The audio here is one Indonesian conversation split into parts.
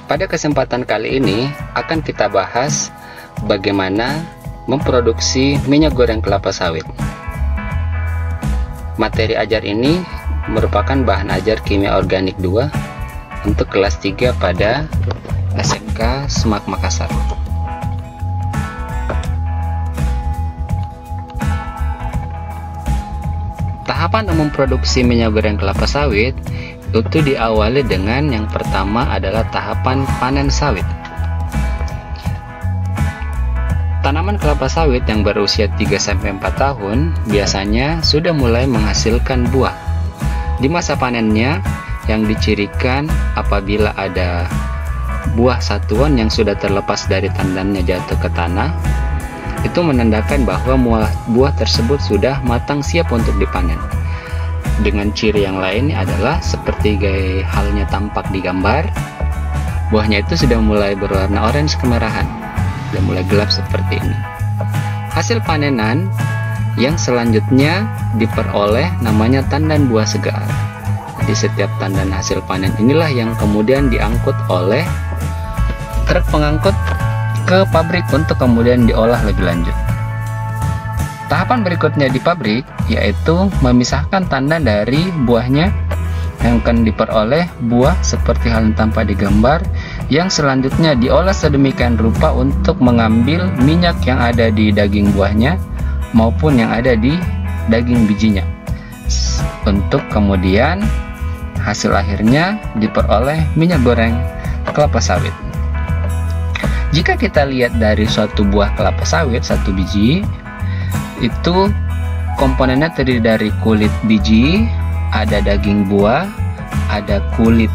Pada kesempatan kali ini akan kita bahas bagaimana memproduksi minyak goreng kelapa sawit. Materi ajar ini merupakan bahan ajar kimia organik 2 untuk kelas 3 pada SMK Semak Makassar. Tahapan memproduksi minyak goreng kelapa sawit itu diawali dengan yang pertama adalah tahapan panen sawit. Tanaman kelapa sawit yang berusia 3-4 tahun biasanya sudah mulai menghasilkan buah. Di masa panennya yang dicirikan apabila ada buah satuan yang sudah terlepas dari tandannya jatuh ke tanah, itu menandakan bahwa buah tersebut sudah matang siap untuk dipanen. Dengan ciri yang lainnya adalah seperti halnya tampak di gambar, buahnya itu sudah mulai berwarna orange kemerahan dan mulai gelap seperti ini. Hasil panenan yang selanjutnya diperoleh namanya tandan buah segar. Di setiap tandan hasil panen inilah yang kemudian diangkut oleh truk pengangkut ke pabrik untuk kemudian diolah lebih lanjut. Tahapan berikutnya di pabrik yaitu memisahkan tandan dari buahnya yang akan diperoleh buah seperti hal yang tampak di gambar, yang selanjutnya diolah sedemikian rupa untuk mengambil minyak yang ada di daging buahnya maupun yang ada di daging bijinya, untuk kemudian hasil akhirnya diperoleh minyak goreng kelapa sawit. Jika kita lihat dari suatu buah kelapa sawit, satu biji itu komponennya terdiri dari kulit biji, ada daging buah, ada kulit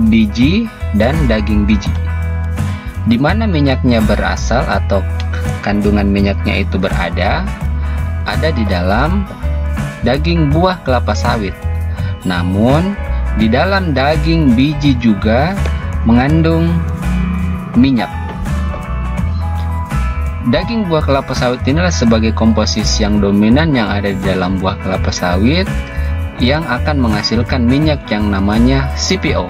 biji, dan daging biji. Di mana minyaknya berasal atau kandungan minyaknya itu berada di dalam daging buah kelapa sawit. Namun di dalam daging biji juga mengandung minyak. Daging buah kelapa sawit inilah sebagai komposisi yang dominan yang ada di dalam buah kelapa sawit yang akan menghasilkan minyak yang namanya CPO.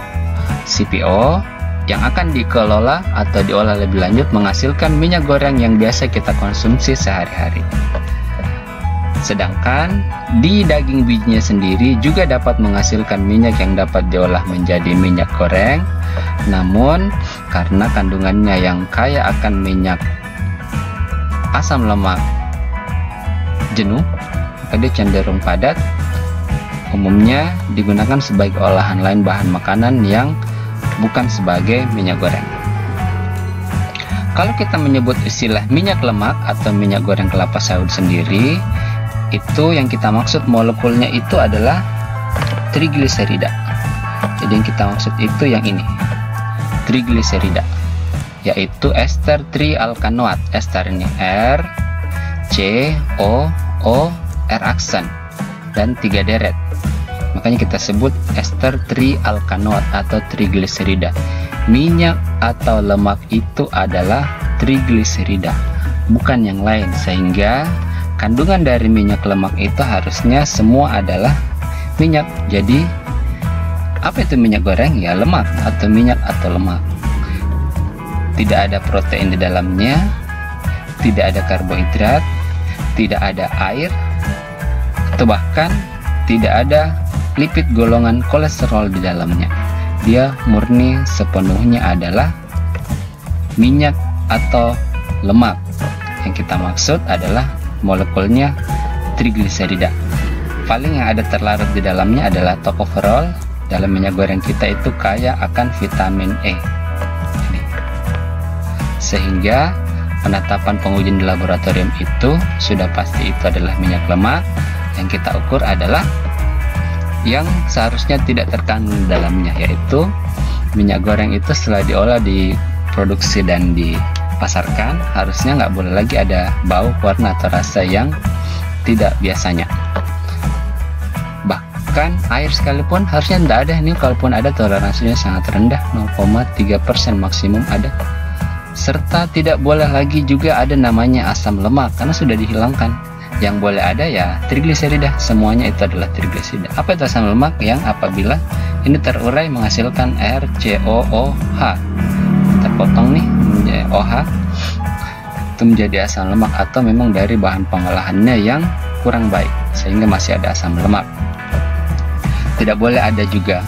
CPO yang akan dikelola atau diolah lebih lanjut menghasilkan minyak goreng yang biasa kita konsumsi sehari-hari. Sedangkan di daging bijinya sendiri juga dapat menghasilkan minyak yang dapat diolah menjadi minyak goreng. Namun karena kandungannya yang kaya akan minyak asam lemak jenuh, maka dia cenderung padat. Umumnya digunakan sebagai olahan lain bahan makanan yang bukan sebagai minyak goreng. Kalau kita menyebut istilah minyak lemak atau minyak goreng kelapa sawit sendiri, itu yang kita maksud molekulnya itu adalah trigliserida. Jadi yang kita maksud itu yang ini, trigliserida, yaitu ester trialkanoat. Ester ini R, C, O, R aksen, dan 3 deret. Makanya kita sebut ester trialkanoat atau trigliserida. Minyak atau lemak itu adalah trigliserida, bukan yang lain. Sehingga kandungan dari minyak lemak itu harusnya semua adalah minyak. Jadi apa itu minyak goreng? Ya lemak atau minyak atau lemak. Tidak ada protein di dalamnya, tidak ada karbohidrat, tidak ada air, atau bahkan tidak ada lipid golongan kolesterol di dalamnya. Dia murni sepenuhnya adalah minyak atau lemak. Yang kita maksud adalah molekulnya trigliserida. Paling yang ada terlarut di dalamnya adalah tocopherol. Dalam minyak goreng kita itu kaya akan vitamin E. Sehingga penetapan pengujian di laboratorium itu sudah pasti itu adalah minyak lemak. Yang kita ukur adalah yang seharusnya tidak terkandung di dalamnya, yaitu minyak goreng itu setelah diolah, diproduksi dan dipasarkan harusnya nggak boleh lagi ada bau, warna atau rasa yang tidak biasanya. Bahkan air sekalipun harusnya tidak ada. Ini kalaupun ada toleransinya sangat rendah, 0,3% maksimum ada. Serta tidak boleh lagi juga ada namanya asam lemak karena sudah dihilangkan. Yang boleh ada ya trigliserida, semuanya itu adalah trigliserida. Apa itu asam lemak? Yang apabila ini terurai menghasilkan RCOOH. Kita potong nih menjadi OH, itu menjadi asam lemak, atau memang dari bahan pengolahannya yang kurang baik sehingga masih ada asam lemak. Tidak boleh ada juga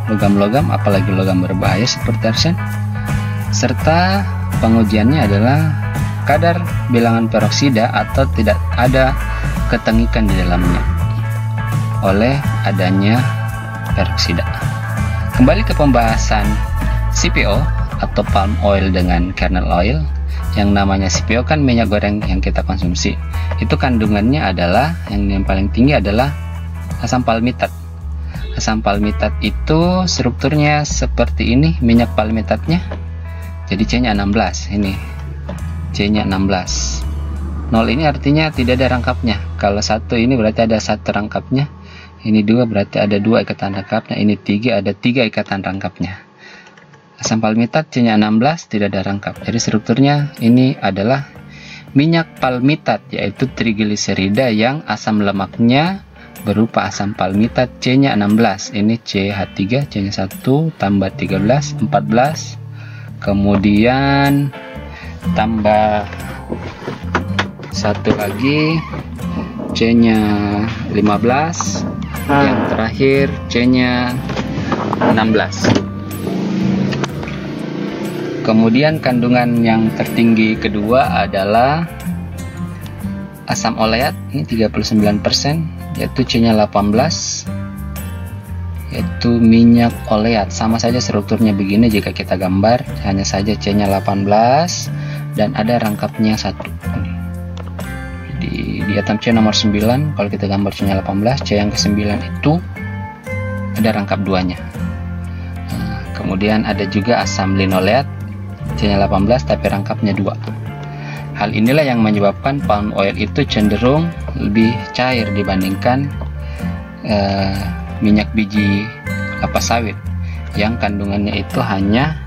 logam-logam, apalagi logam berbahaya seperti arsen. Serta pengujiannya adalah kadar bilangan peroksida atau tidak ada ketengikan di dalamnya oleh adanya peroksida. Kembali ke pembahasan CPO atau palm oil dengan kernel oil. Yang namanya CPO kan minyak goreng yang kita konsumsi. Itu kandungannya adalah yang paling tinggi adalah asam palmitat. Asam palmitat itu strukturnya seperti ini, minyak palmitatnya. Jadi C-nya 16 ini. C-nya 16. 0 ini artinya tidak ada rangkapnya. Kalau 1 ini berarti ada 1 rangkapnya. Ini 2 berarti ada 2 ikatan rangkapnya. Ini 3 ada 3 ikatan rangkapnya. Asam palmitat C-nya 16 tidak ada rangkap. Jadi strukturnya ini adalah minyak palmitat, yaitu trigliserida yang asam lemaknya berupa asam palmitat C-nya 16. Ini CH3, C-nya 1 tambah 13, 14. Kemudian tambah 1 lagi, C-nya 15. Yang terakhir C-nya 16. Kemudian kandungan yang tertinggi kedua adalah asam oleat, ini 39%, yaitu C-nya 18, yaitu minyak oleat. Sama saja strukturnya begini jika kita gambar, hanya saja C-nya 18 dan ada rangkapnya 1. Di atom C nomor 9, kalau kita gambar C-nya 18, C yang ke-9 itu ada rangkap 2-nya. Kemudian ada juga asam linoleat, C-nya 18 tapi rangkapnya 2. Hal inilah yang menyebabkan palm oil itu cenderung lebih cair dibandingkan minyak biji kelapa sawit yang kandungannya itu hanya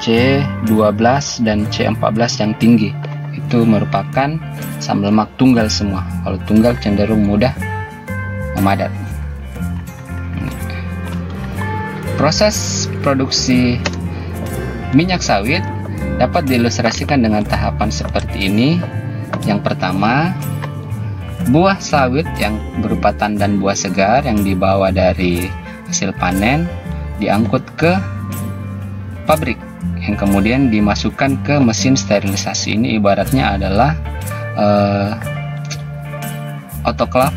C12 dan C14 yang tinggi. Itu merupakan asam lemak tunggal semua. Kalau tunggal cenderung mudah memadat. Proses produksi minyak sawit dapat diilustrasikan dengan tahapan seperti ini. Yang pertama, buah sawit yang berupa tandan buah segar yang dibawa dari hasil panen diangkut ke pabrik yang kemudian dimasukkan ke mesin sterilisasi. Ini ibaratnya adalah autoclave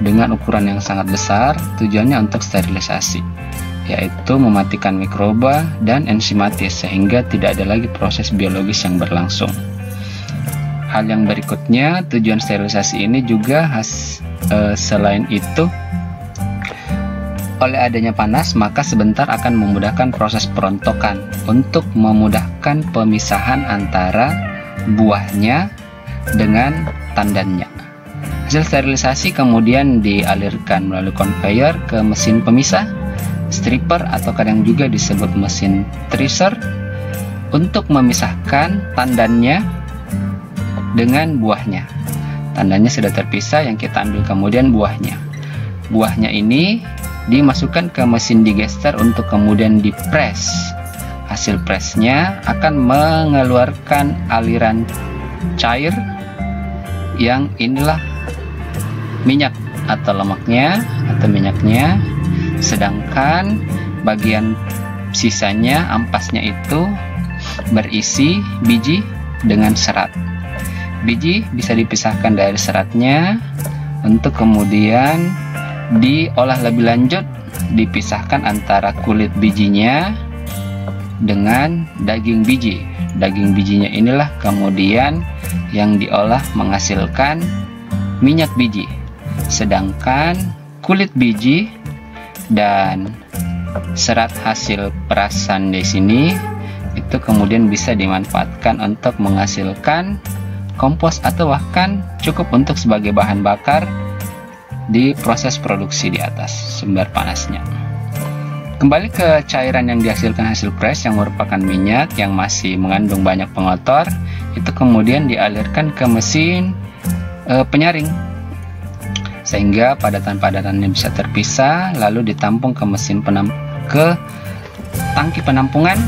dengan ukuran yang sangat besar, tujuannya untuk sterilisasi, yaitu mematikan mikroba dan enzimatis sehingga tidak ada lagi proses biologis yang berlangsung. Hal yang berikutnya, tujuan sterilisasi ini juga selain itu, oleh adanya panas maka sebentar akan memudahkan proses perontokan untuk memudahkan pemisahan antara buahnya dengan tandannya. Hasil sterilisasi kemudian dialirkan melalui conveyor ke mesin pemisah, stripper atau kadang juga disebut mesin thresher, untuk memisahkan tandannya dengan buahnya. Tandannya sudah terpisah, yang kita ambil kemudian buahnya. Buahnya ini dimasukkan ke mesin digester untuk kemudian dipres. Hasil presnya akan mengeluarkan aliran cair yang inilah minyak atau lemaknya atau minyaknya. Sedangkan bagian sisanya, ampasnya itu berisi biji dengan serat. Biji bisa dipisahkan dari seratnya untuk kemudian diolah lebih lanjut, dipisahkan antara kulit bijinya dengan daging biji. Daging bijinya inilah kemudian yang diolah menghasilkan minyak biji. Sedangkan kulit biji dan serat hasil perasan di sini itu kemudian bisa dimanfaatkan untuk menghasilkan kompos atau bahkan cukup untuk sebagai bahan bakar di proses produksi di atas sumber panasnya. Kembali ke cairan yang dihasilkan hasil press yang merupakan minyak yang masih mengandung banyak pengotor, itu kemudian dialirkan ke mesin penyaring, sehingga padatan-padatannya bisa terpisah lalu ditampung ke tangki penampungan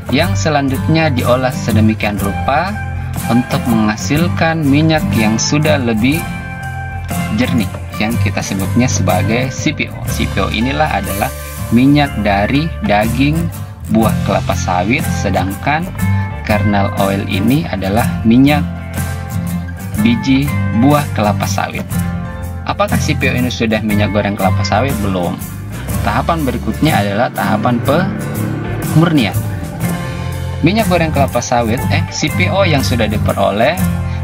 yang selanjutnya diolah sedemikian rupa untuk menghasilkan minyak yang sudah lebih jernih yang kita sebutnya sebagai CPO. CPO inilah adalah minyak dari daging buah kelapa sawit, sedangkan kernel oil ini adalah minyak biji buah kelapa sawit. Apakah CPO ini sudah minyak goreng kelapa sawit? Belum. Tahapan berikutnya adalah tahapan pemurnian. Minyak goreng kelapa sawit CPO yang sudah diperoleh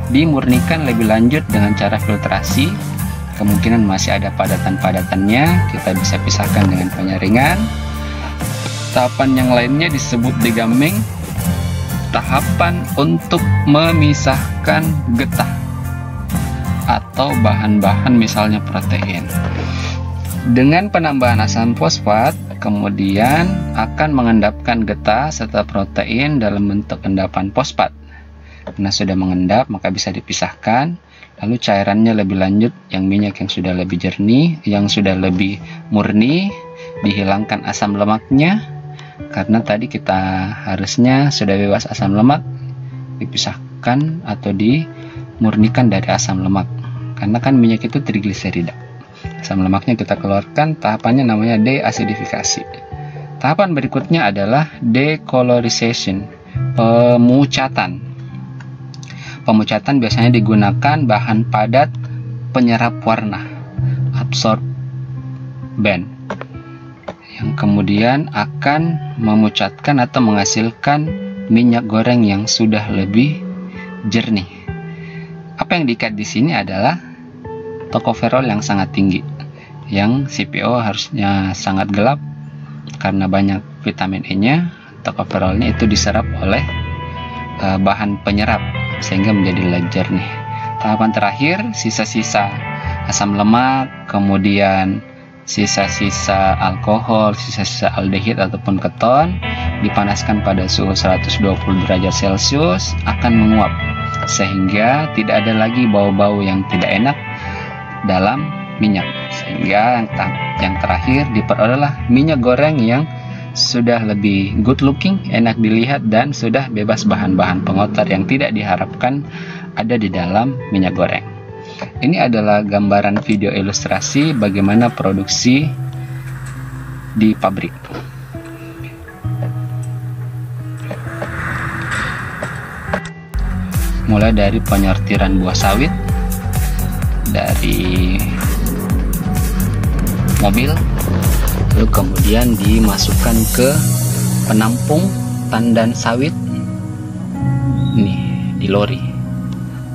dimurnikan lebih lanjut dengan cara filtrasi. Kemungkinan masih ada padatan-padatannya, kita bisa pisahkan dengan penyaringan. Tahapan yang lainnya disebut degamming, tahapan untuk memisahkan getah atau bahan-bahan misalnya protein. Dengan penambahan asam fosfat, kemudian akan mengendapkan getah serta protein dalam bentuk endapan fosfat. Karena sudah mengendap, maka bisa dipisahkan. Lalu cairannya lebih lanjut, yang minyak yang sudah lebih jernih, yang sudah lebih murni, dihilangkan asam lemaknya. Karena tadi kita harusnya sudah bebas asam lemak, dipisahkan atau dimurnikan dari asam lemak. Karena kan minyak itu trigliserida. Asam lemaknya kita keluarkan, tahapannya namanya deasidifikasi. Tahapan berikutnya adalah decolorization, pemucatan. Pemucatan biasanya digunakan bahan padat penyerap warna, absorben, yang kemudian akan memucatkan atau menghasilkan minyak goreng yang sudah lebih jernih. Apa yang diikat di sini adalah tokoferol yang sangat tinggi, yang CPO harusnya sangat gelap karena banyak vitamin E-nya. Tokoferolnya itu diserap oleh bahan penyerap sehingga menjadi lebih jernih. Tahapan terakhir, sisa-sisa asam lemak, kemudian sisa-sisa alkohol, sisa-sisa aldehid ataupun keton dipanaskan pada suhu 120 derajat Celcius akan menguap sehingga tidak ada lagi bau-bau yang tidak enak dalam minyak, sehingga yang terakhir diperolehlah minyak goreng yang sudah lebih good looking, enak dilihat, dan sudah bebas bahan-bahan pengotor yang tidak diharapkan ada di dalam minyak goreng. Ini adalah gambaran video ilustrasi bagaimana produksi di pabrik. Mulai dari penyortiran buah sawit dari mobil, lalu kemudian dimasukkan ke penampung tandan sawit nih di lori.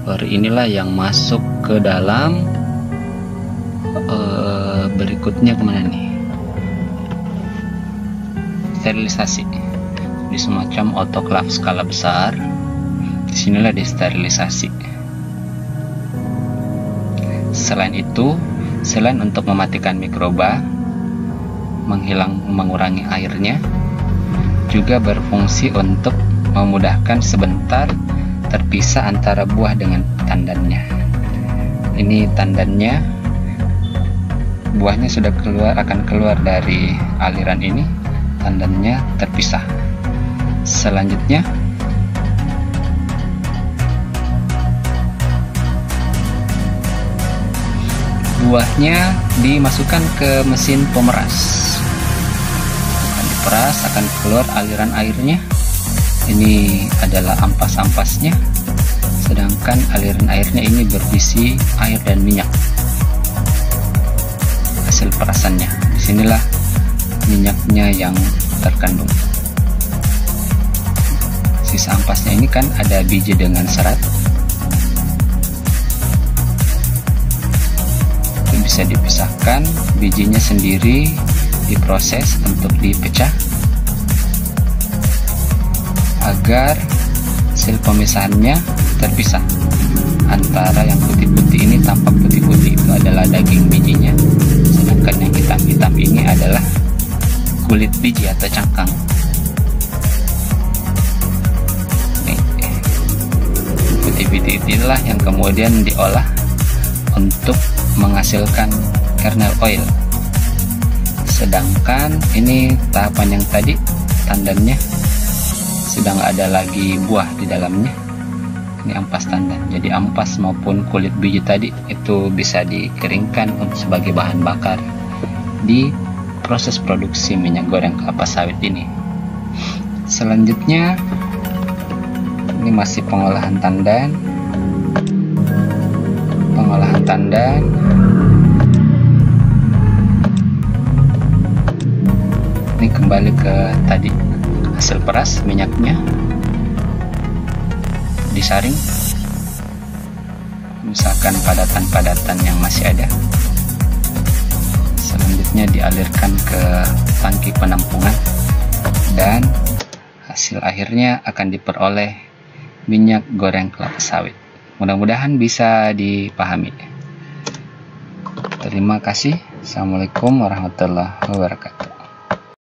Lori inilah yang masuk ke dalam berikutnya kemana nih, sterilisasi di semacam autoclave skala besar. Disinilah disterilisasi. Selain itu, selain untuk mematikan mikroba, mengurangi airnya, juga berfungsi untuk memudahkan sebentar terpisah antara buah dengan tandannya. Ini tandannya, buahnya sudah akan keluar dari aliran ini, tandannya terpisah. Selanjutnya, buahnya dimasukkan ke mesin pemeras. Akan diperas, akan keluar aliran airnya. Ini adalah ampas-ampasnya, sedangkan aliran airnya ini berisi air dan minyak. Hasil perasannya, disinilah minyaknya yang terkandung. Sisa ampasnya ini kan ada biji dengan serat, itu bisa dipisahkan. Bijinya sendiri diproses untuk dipecah agar hasil pemisahannya terpisah. Antara yang putih-putih ini, tampak putih-putih, itu adalah daging bijinya, sedangkan yang hitam-hitam ini adalah kulit biji atau cangkang. Nih, putih-putih inilah yang kemudian diolah untuk menghasilkan kernel oil. Sedangkan ini tahapan yang tadi, tandannya sudah nggak ada lagi buah di dalamnya. Ini ampas tandan. Jadi ampas maupun kulit biji tadi itu bisa dikeringkan untuk sebagai bahan bakar di proses produksi minyak goreng kelapa sawit ini. Selanjutnya ini masih pengolahan tandan. Ini kembali ke tadi, hasil peras minyaknya disaring, misalkan padatan-padatan yang masih ada. Selanjutnya dialirkan ke tangki penampungan dan hasil akhirnya akan diperoleh minyak goreng kelapa sawit. Mudah-mudahan bisa dipahami. Terima kasih. Assalamualaikum warahmatullahi wabarakatuh.